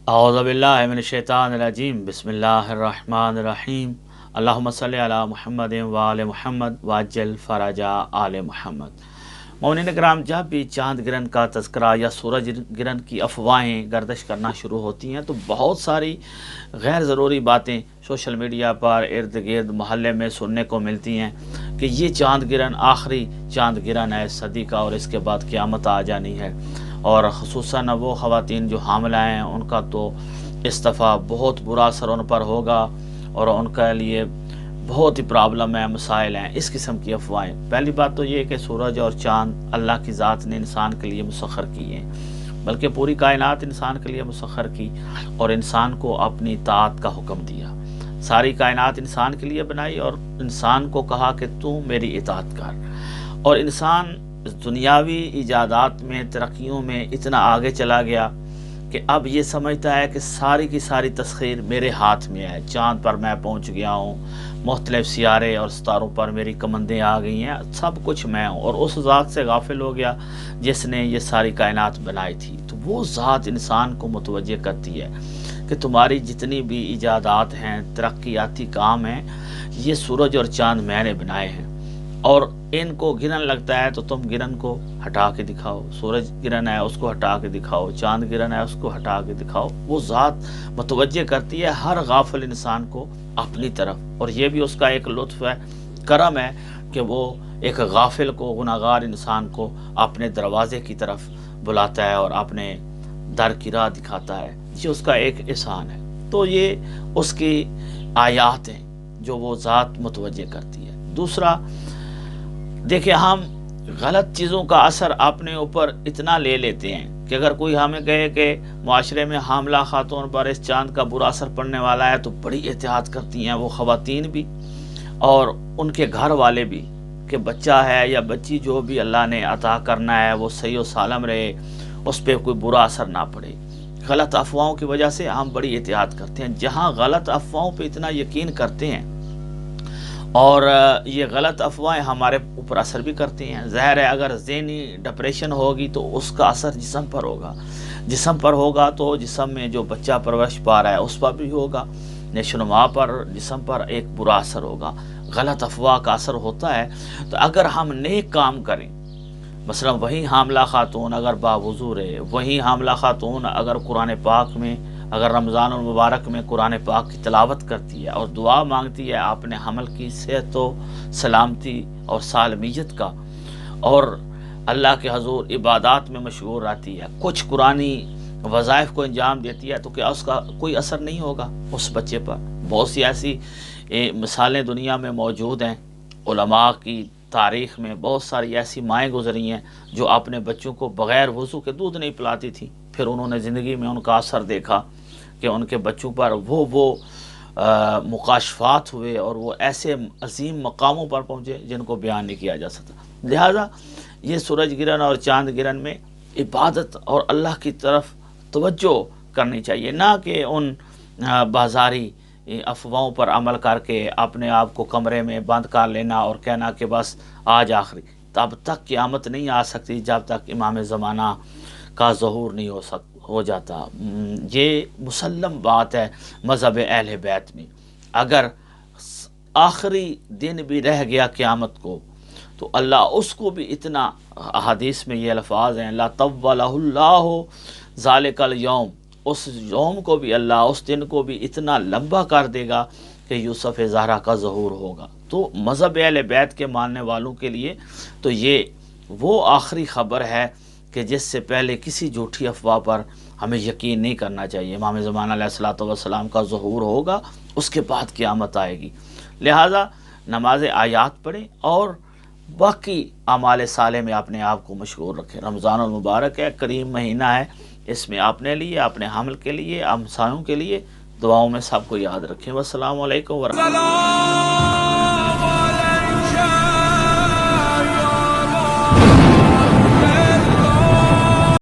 اعوذ باللہ من الشیطان الرجیم بسم اللہ الرحمن الرحیم اللہم صلی علی محمد وآل محمد وعجل فرج آل محمد۔ مومنین کرام، جب بھی چاند گرہن کا تذکرہ یا سورج گرہن کی افواہیں گردش کرنا شروع ہوتی ہیں تو بہت ساری غیر ضروری باتیں سوشل میڈیا پر ارد گرد محلے میں سننے کو ملتی ہیں کہ یہ چاند گرہن آخری چاند گرہن ہے صدی کا اور اس کے بعد قیامت آ جانی ہے، اور خصوصاً وہ خواتین جو حاملہ ہیں ان کا تو اس دفعہ بہت برا اثر ان پر ہوگا اور ان کے لیے بہت ہی پرابلم ہے، مسائل ہیں۔ اس قسم کی افواہیں، پہلی بات تو یہ کہ سورج اور چاند اللہ کی ذات نے انسان کے لیے مسخر کیے ہیں، بلکہ پوری کائنات انسان کے لیے مسخر کی اور انسان کو اپنی اطاعت کا حکم دیا۔ ساری کائنات انسان کے لیے بنائی اور انسان کو کہا کہ تو میری اطاعت کر، اور انسان دنیاوی ایجادات میں ترقیوں میں اتنا آگے چلا گیا کہ اب یہ سمجھتا ہے کہ ساری کی ساری تسخیر میرے ہاتھ میں ہے، چاند پر میں پہنچ گیا ہوں، مختلف سیارے اور ستاروں پر میری کمندیں آ گئی ہیں، سب کچھ میں ہوں، اور اس ذات سے غافل ہو گیا جس نے یہ ساری کائنات بنائی تھی۔ تو وہ ذات انسان کو متوجہ کرتی ہے کہ تمہاری جتنی بھی ایجادات ہیں، ترقیاتی کام ہیں، یہ سورج اور چاند میں نے بنائے ہیں، اور ان کو گرہن لگتا ہے تو تم گرہن کو ہٹا کے دکھاؤ، سورج گرہن ہے اس کو ہٹا کے دکھاؤ، چاند گرہن ہے اس کو ہٹا کے دکھاؤ۔ وہ ذات متوجہ کرتی ہے ہر غافل انسان کو اپنی طرف، اور یہ بھی اس کا ایک لطف ہے، کرم ہے کہ وہ ایک غافل کو، گناہگار انسان کو اپنے دروازے کی طرف بلاتا ہے اور اپنے در کی راہ دکھاتا ہے، یہ اس کا ایک احسان ہے۔ تو یہ اس کی آیات ہیں جو وہ ذات متوجہ کرتی ہے۔ دوسرا، دیکھیں، ہم غلط چیزوں کا اثر اپنے اوپر اتنا لے لیتے ہیں کہ اگر کوئی ہمیں کہے کہ معاشرے میں حاملہ خاتون پر اس چاند کا برا اثر پڑنے والا ہے تو بڑی احتیاط کرتی ہیں وہ خواتین بھی اور ان کے گھر والے بھی، کہ بچہ ہے یا بچی جو بھی اللہ نے عطا کرنا ہے وہ صحیح و سالم رہے، اس پہ کوئی برا اثر نہ پڑے۔ غلط افواہوں کی وجہ سے ہم بڑی احتیاط کرتے ہیں۔ جہاں غلط افواہوں پہ اتنا یقین کرتے ہیں اور یہ غلط افواہیں ہمارے اوپر اثر بھی کرتی ہیں، ظاہر ہے اگر ذہنی ڈپریشن ہوگی تو اس کا اثر جسم پر ہوگا، جسم پر ہوگا تو جسم میں جو بچہ پرورش پا رہا ہے اس پر بھی ہوگا، نشوونما پر، جسم پر ایک برا اثر ہوگا۔ غلط افواہ کا اثر ہوتا ہے۔ تو اگر ہم نیک کام کریں، مثلا وہی حاملہ خاتون اگر باوضو رہے، وہی حاملہ خاتون اگر قرآن پاک میں، اگر رمضان المبارک میں قرآن پاک کی تلاوت کرتی ہے اور دعا مانگتی ہے اپنے حمل کی صحت و سلامتی اور سالمیت کا، اور اللہ کے حضور عبادات میں مشغول رہتی ہے، کچھ قرآنی وظائف کو انجام دیتی ہے، تو کیا اس کا کوئی اثر نہیں ہوگا اس بچے پر؟ بہت سی ایسی مثالیں دنیا میں موجود ہیں، علماء کی تاریخ میں بہت ساری ایسی مائیں گزری ہیں جو اپنے بچوں کو بغیر وضو کے دودھ نہیں پلاتی تھیں، پھر انہوں نے زندگی میں ان کا اثر دیکھا کہ ان کے بچوں پر وہ مکاشفات ہوئے اور وہ ایسے عظیم مقاموں پر پہنچے جن کو بیان نہیں کیا جا سکتا۔ لہذا یہ سورج گرہن اور چاند گرہن میں عبادت اور اللہ کی طرف توجہ کرنی چاہیے، نہ کہ ان بازاری افواہوں پر عمل کر کے اپنے آپ کو کمرے میں بند کر لینا اور کہنا کہ بس آج آخری۔ تب تک قیامت نہیں آ سکتی جب تک امام زمانہ کا ظہور نہیں ہو جاتا۔ یہ مسلم بات ہے مذہب اہل بیت میں، اگر آخری دن بھی رہ گیا قیامت کو تو اللہ اس کو بھی اتنا، احادیث میں یہ الفاظ ہیں، لا طولہ اللہ ذالک الیوم، اس یوم کو بھی اللہ، اس دن کو بھی اتنا لمبا کر دے گا کہ یوسف زہرا کا ظہور ہوگا۔ تو مذہب اہل بیت کے ماننے والوں کے لیے تو یہ وہ آخری خبر ہے کہ جس سے پہلے کسی جھوٹی افواہ پر ہمیں یقین نہیں کرنا چاہیے۔ امام زمانہ علیہ الصلوۃ والسلام کا ظہور ہوگا، اس کے بعد قیامت آئے گی۔ لہٰذا نماز آیات پڑھیں اور باقی اعمال صالح میں اپنے آپ کو مشغول رکھیں۔ رمضان المبارک ہے، کریم مہینہ ہے، اس میں اپنے لیے، اپنے حمل کے لیے، ہمسایوں کے لیے دعاؤں میں سب کو یاد رکھیں۔ والسلام علیکم ورحمۃ اللہ۔